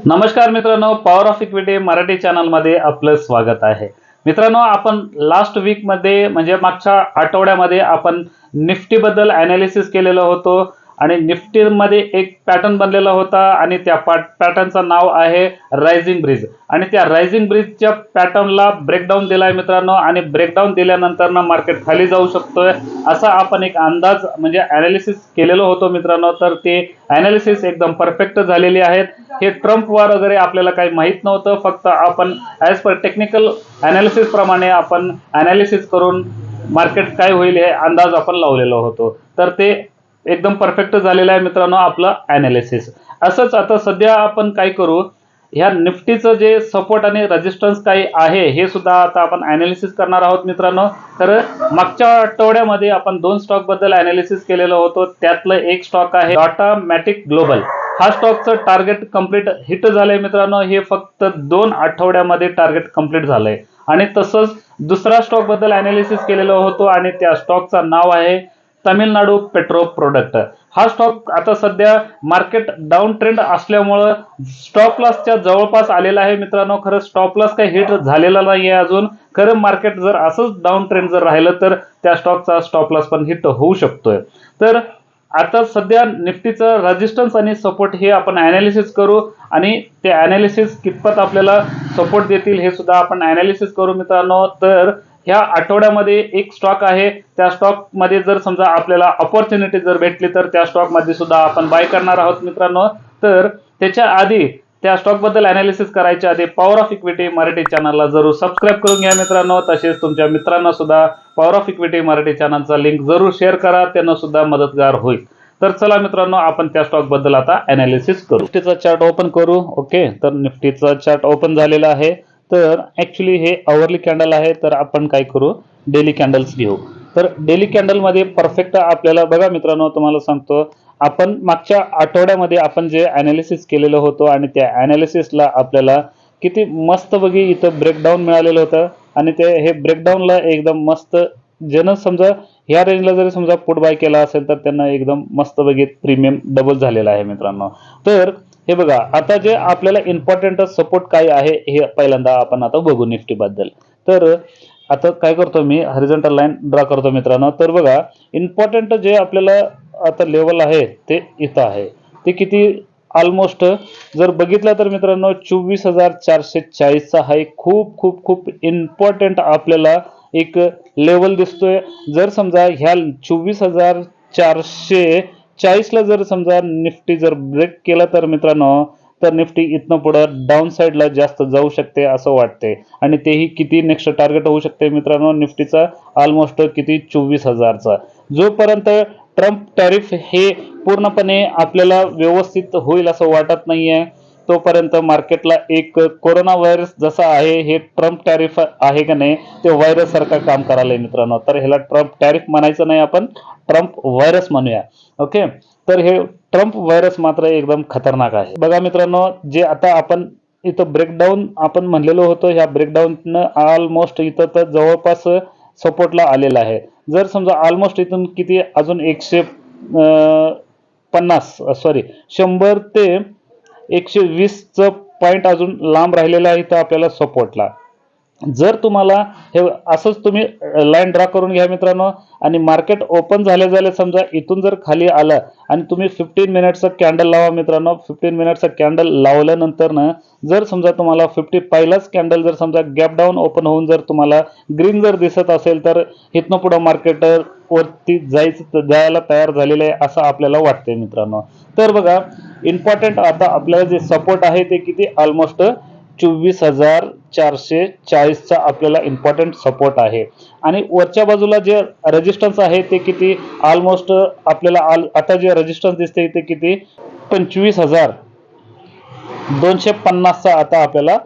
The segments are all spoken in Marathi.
नमस्कार मित्रांनो, पॉवर ऑफ इक्विटी मराठी चॅनलमध्ये आपलं स्वागत आहे. मित्रांनो, आपण लास्ट वीकमध्ये म्हणजे मागच्या आठवड्यामध्ये आपण निफ्टीबद्दल ॲनालिसिस केलेलं होतं आणि निफ्टीमध्ये एक पॅटर्न बनलेला होता आणि त्या पॅटर्नचं नाव आहे रायझिंग ब्रिज आणि त्या रायझिंग ब्रिजच्या पॅटर्नला ब्रेकडाऊन दिला आहे मित्रांनो. आणि ब्रेकडाऊन दिल्यानंतर ना मार्केट खाली जाऊ शकतोय असा आपण एक अंदाज म्हणजे ॲनालिसिस केलेलं होतं मित्रांनो. तर ते ॲनालिसिस एकदम परफेक्ट झालेली आहेत. हे ट्रम्प वॉर वगैरे आपल्याला काही माहीत नव्हतं, फक्त आपण ॲज पर टेक्निकल ॲनालिसिस प्रमाणे आपण ॲनालिसिस करून मार्केट काय होईल हे अंदाज आपण लावलेलो होतो. तर ते एकदम परफेक्ट झालेलं आहे मित्रांनो आपलं ॲनालिसिस. असंच आता सध्या आपण काय करू, ह्या निफ्टीचं जे सपोर्ट आणि रेजिस्टन्स काही आहे हे सुद्धा आता आपण ॲनालिसिस करणार आहोत मित्रांनो. तर मागच्या आठवड्यामध्ये आपण दोन स्टॉकबद्दल ॲनालिसिस केलेलं होतं. त्यातलं एक स्टॉक आहे टाटा मॅटिक ग्लोबल. हा स्टॉकचं टार्गेट कंप्लीट हिट झालंय मित्रांनो. हे फक्त 2 आठवड्यामध्ये टार्गेट कंप्लीट झालंय. आणि तसंच दुसरा स्टॉकबद्दल ॲनालिसिस केलेलं होतं आणि त्या स्टॉकचं नाव आहे तामिळनाडू पेट्रो प्रोडक्ट. हा स्टॉक आता सध्या मार्केट डाऊन ट्रेंड असल्यामुळं स्टॉप लॉसच्या जवळपास आलेला आहे मित्रांनो. खरं स्टॉप लॉस काही हिट झालेला नाही आहे अजून. खरं मार्केट जर असंच डाऊन ट्रेंड जर राहिलं तर त्या स्टॉकचा स्टॉप लॉस पण हिट होऊ शकतोय. तर आता सध्या निफ्टीचं रेजिस्टन्स आणि सपोर्ट हे आपण ॲनालिसिस करू आणि ते ॲनालिसिस कितपत आपल्याला सपोर्ट देतील हे सुद्धा आपण ॲनालिसिस करू मित्रांनो. तर ह्या आठवड्यामध्ये एक स्टॉक आहे, त्या स्टॉकमध्ये जर समजा आपल्याला अपॉर्च्युनिटी जर भेटली तर त्या स्टॉकमध्ये सुद्धा आपण बाय करणार आहोत मित्रांनो. तर त्याच्या आधी त्या स्टॉकबद्दल ॲनालिसिस करायच्या आधी पॉवर ऑफ इक्विटी मराठी चॅनलला जरूर सबस्क्राईब करून घ्या मित्रांनो. तसेच तुमच्या मित्रांना सुद्धा पॉवर ऑफ इक्विटी मराठी चॅनलचा लिंक जरूर शेअर करा, त्यांना सुद्धा मदतगार होईल. तर चला मित्रांनो, आपण त्या स्टॉकबद्दल आता ॲनालिसिस करू. निफ्टीचा चार्ट ओपन करू. ओके, तर निफ्टीचा चार्ट ओपन झालेला आहे. तर ॲक्च्युली हे आवरली कॅन्डल आहे, तर आपण काय करू, डेली कॅन्डल्स घेऊ. तर डेली कॅन्डलमध्ये परफेक्ट आपल्याला बघा मित्रांनो, तुम्हाला सांगतो आपण मागच्या आठवड्यामध्ये आपण जे ॲनालिसिस केलेलं होतं आणि त्या ॲनालिसिसला आपल्याला किती मस्त बघी इथं ब्रेकडाऊन मिळालेलं होतं. आणि ते हे ब्रेकडाऊनला एकदम मस्त ज्यानं समजा ह्या रेंजला जरी समजा पुट बाय केला असेल तर त्यांना एकदम मस्त बघित प्रीमियम डबल झालेला आहे मित्रांनो. तर हे बघा, आता जे आपल्याला इम्पॉर्टंट सपोर्ट काय आहे हे पहिल्यांदा आपण आता बघू निफ्टीबद्दल. तर आता काय करतो मी, हॉरिझॉन्टल लाईन ड्रॉ करतो मित्रांनो. तर बघा, इम्पॉर्टंट जे आपल्याला आता लेवल आहे ते इथं आहे. ते किती, ऑलमोस्ट जर बघितलं तर मित्रांनो 24,440चा हा एक खूप खूप खूप इम्पॉर्टंट आपल्याला एक लेवल दिसतोय. जर समजा ह्या 24,440ला जर समजा निफ्टी जर ब्रेक केला तर मित्रांनो, तर निफ्टी इथनं पुढं डाऊन साईडला जास्त जाऊ शकते असं वाटते. आणि तेही किती नेक्स्ट टार्गेट होऊ शकते मित्रांनो निफ्टीचा, ऑलमोस्ट किती 24,000चा. जोपर्यंत ट्रम्प टॅरिफ हे पूर्णपणे आपल्याला व्यवस्थित होईल असं वाटत नाहीये, तोपर्यंत मार्केटला एक कोरोना व्हायरस जसा आहे हे ट्रम्प टॅरिफ आहे का नाही, ते व्हायरस सारखं काम करायला मित्रांनो. तर ह्याला ट्रम्प टॅरिफ म्हणायचं नाही, आपण ट्रम्प व्हायरस म्हणूया. ओके, तर हे ट्रम्प व्हायरस मात्र एकदम खतरनाक आहे. बघा मित्रांनो, जे आता आपण इथं ब्रेकडाऊन आपण म्हणलेलो होतो, ह्या ब्रेकडाऊननं ऑलमोस्ट इथं तर जवळपास सपोर्टला आलेला आहे. जर समजा ऑलमोस्ट इथून किती अजून 100 ते 120चं पॉईंट अजून लांब राहिलेला आहे इथं आपल्याला सपोर्टला. जर तुम्हाला हे असंच तुम्ही लाईन ड्रॉ करून घ्या मित्रांनो. आणि मार्केट ओपन झाल्या समजा इथून जर खाली आलं आणि तुम्ही 15 मिनिटचा कॅन्डल लावा मित्रांनो. 15 मिनिटचा कॅन्डल लावल्यानंतर ना, जर समजा तुम्हाला 50 पहिलाच कॅन्डल जर समजा गॅप डाऊन ओपन होऊन जर तुम्हाला ग्रीन जर दिसत असेल तर इथनं पुढं मार्केट वरती जायला तयार झालेलं आहे असं आपल्याला वाटतंय मित्रांनो. तर बघा, इम्पॉर्टंट आता आपल्याला जे सपोर्ट आहे ते किती, ऑलमोस्ट 24,440चा आपल्याला इम्पॉर्टंट सपोर्ट आहे. आणि वरच्या बाजूला जे रेजिस्टन्स आहे ते किती, ऑलमोस्ट आपल्याला आता जे रेजिस्टन्स दिसते ते किती, 25,250चा आता आपल्याला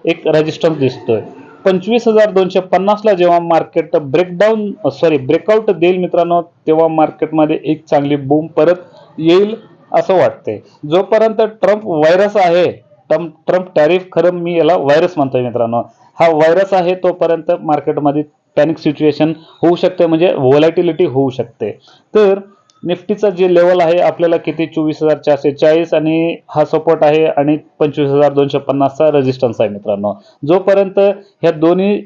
एक रेजिस्टन्स दिसतोय. 25,250ला जेव्हा मार्केट ब्रेकआउट देईल मित्रांनो, तेव्हा मार्केटमध्ये एक चांगली बूम परत येईल असं वाटतंय. जोपर्यंत ट्रम्प व्हायरस आहे, ट्रम्प टॅरिफ, खरं मी याला व्हायरस म्हणतोय मित्रांनो, हा व्हायरस आहे तोपर्यंत मार्केटमध्ये पॅनिक सिच्युएशन होऊ शकते, म्हणजे व्होलॅटिलिटी होऊ शकते. तर निफ्टीचा जे लेवल आहे आपल्याला किती 24,440 आणि हा सपोर्ट आहे आणि 25,250 चा रेजिस्टन्स आहे मित्रांनो. जोपर्यंत ह्या दोन्ही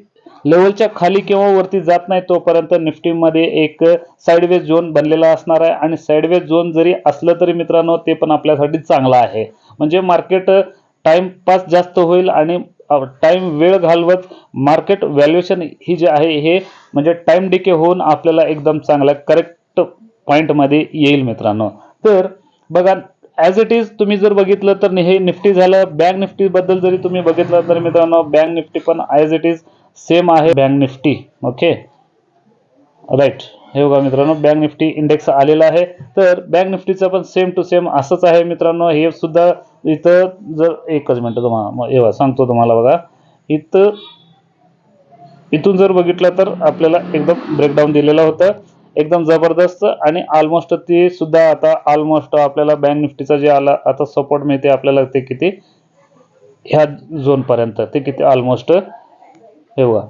लेवलच्या खाली किंवा वरती जात नाही तोपर्यंत निफ्टीमध्ये एक साइडवेज झोन बनलेला असणार आहे आणि साइडवेज झोन जरी असलं तरी मित्रांनो ते पण आपल्यासाठी चांगलं आहे. म्हणजे मार्केट टाइमपास जास्त होईल आणि टाइम वेळ घालवत मार्केट व्हॅल्युएशन ही जे आहे हे म्हणजे टाइम डिके होऊन आपल्याला एकदम चांगल्या करेक्ट पॉईंटमध्ये येईल मित्रांनो. तर बघा ॲज इट इज तुम्ही जर बघितलं तर हे निफ्टी झालं. बँक निफ्टी बद्दल जरी तुम्ही बघितलं तर मित्रांनो बँक निफ्टी पण ॲज इट इज सेम आहे बँक निफ्टी. Okay right. हे बघा मित्रांनो बँक निफ्टी इंडेक्स आलेला आहे. तर बँक निफ्टीचं पण सेम टू सेम असंच आहे मित्रांनो. हे सुद्धा इथं जर एकच मिनिट तुम्हाला सांगतो तुम्हाला बघा इथून जर बघितलं तर आपल्याला एकदम ब्रेकडाऊन दिलेलं होतं एकदम जबरदस्त आणि ऑलमोस्ट ते सुद्धा आता ऑलमोस्ट आपल्याला बँक निफ्टीचा जे आला आता सपोर्ट मिळते आपल्याला ते किती ह्या झोन पर्यंत ते किती ऑलमोस्ट हे बघा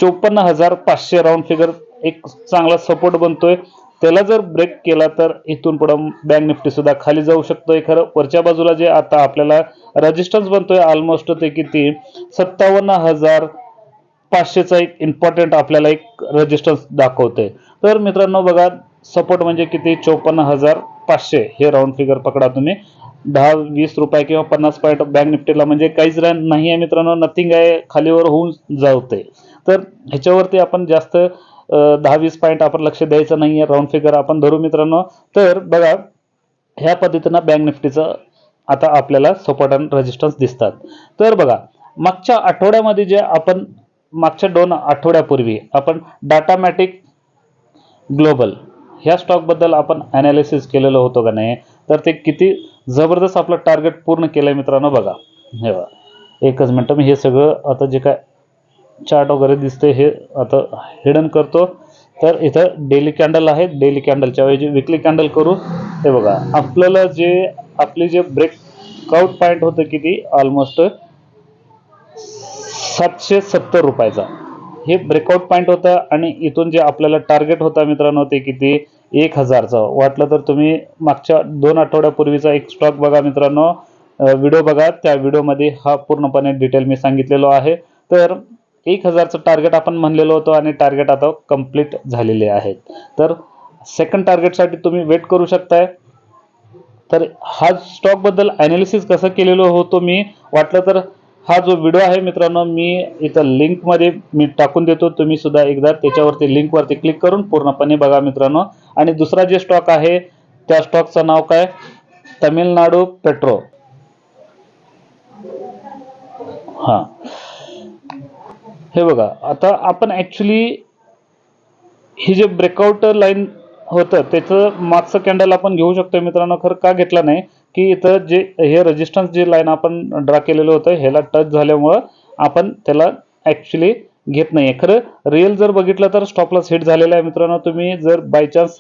54,500 राऊंड फिगर एक चांगला सपोर्ट बनतोय. त्याला जर ब्रेक केला तर इथून पुढे बँक निफ्टी सुद्धा खाली जाऊ शकतोय. खरं वरच्या बाजूला जे आता आपल्याला रेजिस्टन्स बनतोय ऑलमोस्ट ते किती 57,500चा एक इम्पॉर्टंट आपल्याला एक रेजिस्टन्स दाखवतोय. तर मित्रांनो बघा सपोर्ट म्हणजे किती 54,500 हे राऊंड फिगर पकडा तुम्ही. 10-20 रुपये किंवा 50 पॉईंट बँक निफ्टीला म्हणजे काहीच नाही आहे मित्रांनो. नथिंग आहे खालीवर होऊन जाते. तर ह्याच्यावरती आपण जास्त 10-20 पॉईंट आपण लक्ष द्यायचं नाहीये. राऊंड फिगर आपण धरू मित्रांनो. तर बघा ह्या पद्धतीनं बँक निफ्टीचं आता आपल्याला सपोर्ट आणि रेजिस्टन्स दिसतात. तर बघा मागच्या आठवड्यामध्ये जे आपण मागच्या 2 आठवड्यापूर्वी आपण डाटामॅटिक ग्लोबल ह्या स्टॉक बद्दल आपण ॲनालिसिस केलेलं होतं का नाही. तर ते किती जबरदस्त आपलं टार्गेट पूर्ण केलंय मित्रांनो. बघा हे बघा एकच मिनिट मी हे सगळं आता जे काय चार्ट वगैरे दिसते हे आता हिडन करतो. तर इथं डेली कॅन्डल आहे. डेली कॅन्डलच्या ऐवजी विकली कॅन्डल करू. हे बघा आपल्याला जे आपली जे ब्रेकआउट पॉईंट होतं किती ऑलमोस्ट 770 रुपयाचा हे ब्रेकआउट पॉईंट होता आणि इथून जे आपल्याला टार्गेट होता मित्रांनो ते किती 1,000चा. वाटलं तर तुम्ही मागच्या 2 आठवड्यापूर्वीचा एक स्टॉक बघा मित्रांनो. व्हिडिओ बघा त्या व्हिडिओमध्ये हा पूर्णपणे डिटेल मी सांगितलेलो आहे. तर 1,000चं टार्गेट आपण म्हणलेलो होतो आणि टार्गेट आता कंप्लीट झालेले आहेत. तर सेकंड टार्गेटसाठी तुम्ही वेट करू शकताय. तर हा स्टॉक बद्दल ॲनालिसिस कसं केलेलो होतो मी वाटलं तर हा जो व्हिडिओ आहे मित्रांनो मी इथं लिंकमध्ये मी टाकून देतो. तुम्ही सुद्धा एकदा त्याच्यावरती लिंकवरती क्लिक करून पूर्णपणे बघा मित्रांनो. आणि दुसरा जे स्टॉक आहे त्या स्टॉकचं नाव काय तमिळनाडू पेट्रो. हां हे बघा आता आपण ॲक्च्युली ही जे ब्रेकआउट लाईन होतं त्याचं मागचं कॅन्डल आपण घेऊ शकतो मित्रांनो. खरं का घेतला नाही की इथं जे हे रेजिस्टन्स जे लाईन आपण ड्रा केलेलं होतं ह्याला टच झाल्यामुळं आपण त्याला ॲक्च्युली घेत नाही आहे. खरं रिअल जर बघितलं तर स्टॉप लॉस हिट झालेला आहे मित्रांनो. तुम्ही जर बाय चान्स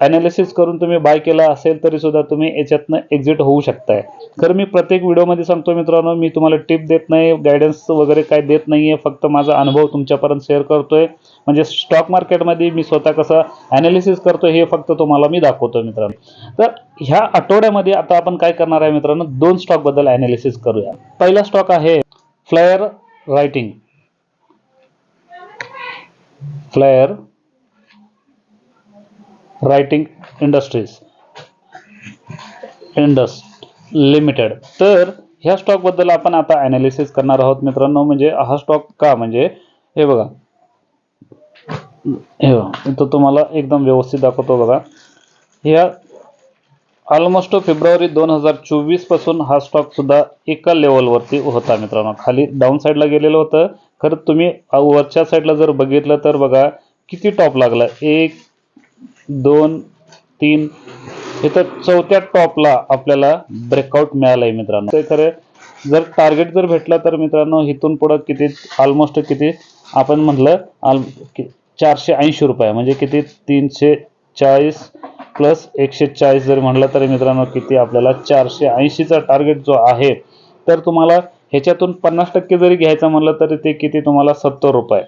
ॲनालिसिस करून तुम्ही बाय केला असेल तरी सुद्धा तुम्ही याच्यातनं एक्झिट होऊ शकताय. खरं मी प्रत्येक व्हिडिओमध्ये सांगतो मित्रांनो मी तुम्हाला टिप देत नाही गायडन्स वगैरे काय देत नाही आहे. फक्त माझा अनुभव तुमच्यापर्यंत शेअर करतोय. म्हणजे स्टॉक मार्केटमध्ये मी स्वतः कसं ॲनालिसिस करतो हे फक्त तुम्हाला मी दाखवतो मित्रांनो. तर ह्या आठवड्यामध्ये आता आपण काय करणार आहे मित्रांनो 2 स्टॉक बद्दल ॲनालिसिस करूया. पहिला स्टॉक आहे फ्लायर रायटिंग इंडस्ट्रीज लिमिटेड. तर ह्या स्टॉक बद्दल आपण आता ॲनालिसिस करणार आहोत मित्रांनो. म्हणजे हा स्टॉक का म्हणजे हे बघा इथं तुम्हाला एकदम व्यवस्थित दाखवतो बघा. ह्या ऑलमोस्ट फेब्रुवारी 2024 पासून हा स्टॉक सुद्धा एका लेवलवरती होता मित्रांनो. खाली डाऊन साईडला गेलेलं होतं. खरं तुम्ही वरच्या साईडला जर बघितलं तर बघा किती टॉप लागला 1 2 3 इथं 4थ्या टॉपला आपल्याला ब्रेकआउट मिळालंय मित्रांनो. ते खरं जर टार्गेट जर भेटला तर मित्रांनो इथून पुढं किती ऑलमोस्ट किती आपण म्हटलं 480 रुपये म्हणजे किती 340 प्लस 140 जर म्हटलं तरी मित्रांनो किती आपल्याला 480चा टार्गेट जो आहे. तर तुम्हाला ह्याच्यातून 50% जरी घ्यायचं म्हटलं तरी ते किती तुम्हाला 70 रुपये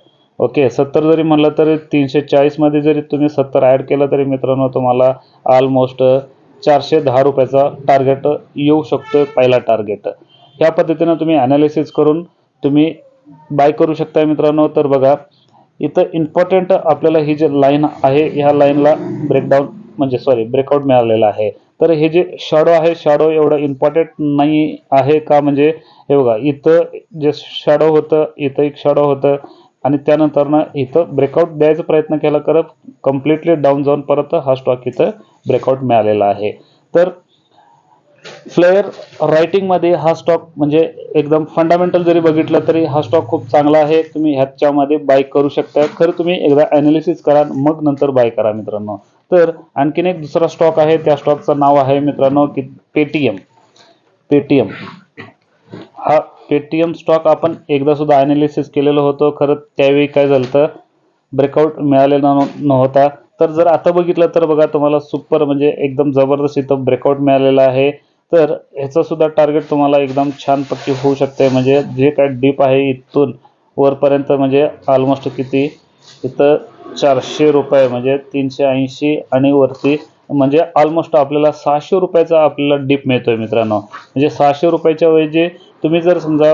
ओके 70 जरी म्हणलं तरी 340 मध्ये जरी तुम्ही 70 ॲड केलं तरी मित्रांनो तुम्हाला ऑलमोस्ट 410 रुपयाचा टार्गेट येऊ शकतो, पहिला टार्गेट. ह्या पद्धतीनं तुम्ही ॲनालिसिस करून तुम्ही बाय करू शकता मित्रांनो. तर बघा इथं इम्पॉर्टंट आपल्याला ही जी लाईन आहे ह्या लाईनला ब्रेकआउट मिळालेला आहे. तर हे जे शॅडो आहे, शॅडो एवढं इम्पॉर्टंट नाही आहे का, म्हणजे हे बघा इथं जे शॅडो होतं, इथं एक शॅडो होतं आणि त्यानंतर ना इथं ब्रेकआउट द्यायचा प्रयत्न केला, करत कम्प्लिटली डाऊन जाऊन परत हा स्टॉक इथं ब्रेकआउट मिळालेला आहे. तर फ्लेअर रायटिंगमध्ये हा स्टॉक म्हणजे एकदम फंडामेंटल जरी बघितलं तरी हा स्टॉक खूप चांगला आहे. तुम्ही ह्याच्यामध्ये बाय करू शकता. खरं तुम्ही एकदा ॲनालिसिस करा मग नंतर बाय करा मित्रांनो. तर आणखीन एक दुसरा स्टॉक आहे, त्या स्टॉकचं नाव आहे मित्रांनो की पेटीएम. हा पेटीएम स्टॉक आपण एकदा सुद्धा ॲनालिसिस केलेलं होतं. खरं त्यावेळी काय झालं, ब्रेकआउट मिळालेला नव्हता. तर जर आता बघितलं तर बघा तुम्हाला सुपर म्हणजे एकदम जबरदस्त इथं ब्रेकआउट मिळालेला आहे. तर ह्याचं सुद्धा टार्गेट तुम्हाला एकदम छानपैकी होऊ शकते. म्हणजे जे काय डीप आहे इथून वरपर्यंत म्हणजे ऑलमोस्ट किती इथं 400 रुपये म्हणजे 380 आणि वरती म्हणजे ऑलमोस्ट आपल्याला 600 रुपयाचा आपल्याला डीप मिळतोय मित्रांनो. म्हणजे 600 रुपयाच्या ऐवजी तुम्ही जर समजा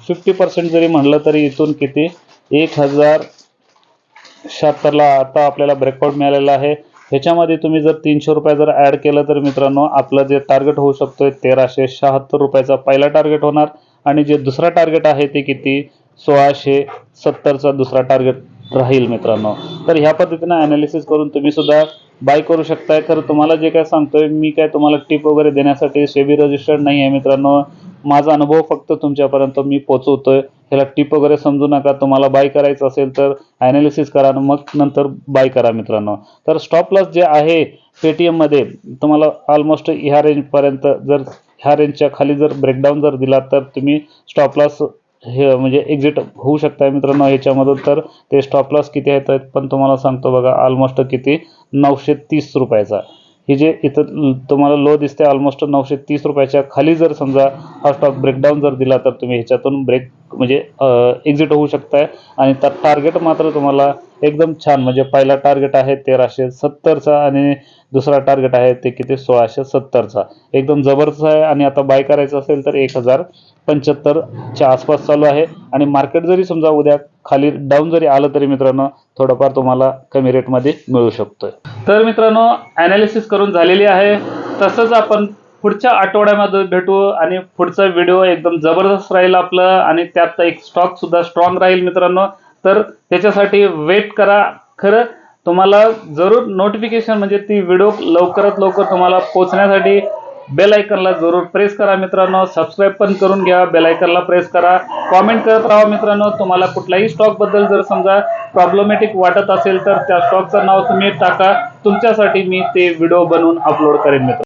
50% जरी म्हणलं तरी इथून किती 1076ला आता आपल्याला ब्रेकआउट मिळालेला आहे. ह्याच्यामध्ये तुम्ही जर 300 रुपये जर ॲड केलं तर मित्रांनो आपलं जे टार्गेट होऊ शकतोय 1376 रुपयाचा पहिला टार्गेट होणार आणि जे दुसरा टार्गेट आहे ते किती 1670चा दुसरा टार्गेट राहील मित्रांनो. तर ह्या पद्धतीनं ॲनालिसिस करून तुम्ही सुद्धा बाय करू शकताय. तर तुम्हाला जे काय सांगतोय मी काय तुम्हाला टिप वगैरे देण्यासाठी सेबी रजिस्टर्ड नाही आहे मित्रांनो. माझा अनुभव फक्त तुमच्यापर्यंत मी पोहोचवतोय. ह्याला टिप वगैरे समजू नका. तुम्हाला बाय करायचं असेल तर ॲनालिसिस करा मग नंतर बाय करा मित्रांनो. तर स्टॉप लॉस जे आहे पेटीएममध्ये तुम्हाला ऑलमोस्ट ह्या रेंजपर्यंत, जर ह्या रेंजच्या खाली जर ब्रेकडाऊन जर दिला तर तुम्ही स्टॉप लॉस हे म्हणजे एक्झिट होऊ शकता मित्रांनो ह्याच्यामधून. तर ते स्टॉप लॉस किती आहेत पण तुम्हाला सांगतो बघा ऑलमोस्ट किती 930 रुपयाचा. हे जे इथं तुम्हाला लो दिसते ऑलमोस्ट 930 रुपयाच्या खाली जर समजा हा स्टॉक ब्रेकडाऊन जर दिला तर तुम्ही ह्याच्यातून म्हणजे एक्झिट होऊ शकताय. आणि त्या टार्गेट मात्र तुम्हाला एकदम छान म्हणजे पहिला टार्गेट आहे 1370चा आणि दुसरा टार्गेट आहे ते किती 1670चा. एकदम जबरदस्त आहे. आणि आता बाय करायचं असेल तर 1075च्या आसपास चालू आहे. आणि मार्केट जरी समजा उद्या खाली डाऊन जरी आलं तरी मित्रांनो थोडंफार तुम्हाला कमी रेटमध्ये मिळू शकतोय. तर मित्रांनो ॲनालिसिस करून झालेली आहे. तसंच आपण पुढच्या आठवड्यामध्ये भेटू आणि पुढचा व्हिडिओ एकदम जबरदस्त राहील आपलं आणि त्यात एक स्टॉक सुद्धा स्ट्रॉंग राहील मित्रांनो. तर त्याच्यासाठी वेट करा. खरं तुम्हाला जरूर नोटिफिकेशन म्हणजे ती व्हिडिओ लवकरात लवकर तुम्हाला पोहोचण्यासाठी बेल आयकनला जरूर प्रेस करा मित्रांनो. सबस्क्राईब पण करून घ्या, बेल आयकनला प्रेस करा, कॉमेंट करत राहा मित्रांनो. तुम्हाला कुठल्याही स्टॉक बद्दल जर समजा प्रॉब्लेमॅटिक वाटत असेल तर त्या स्टॉकचं नाव तुम्ही टाका. तुमच्यासाठी मी ते व्हिडिओ बनवून अपलोड करेन मित्रांनो.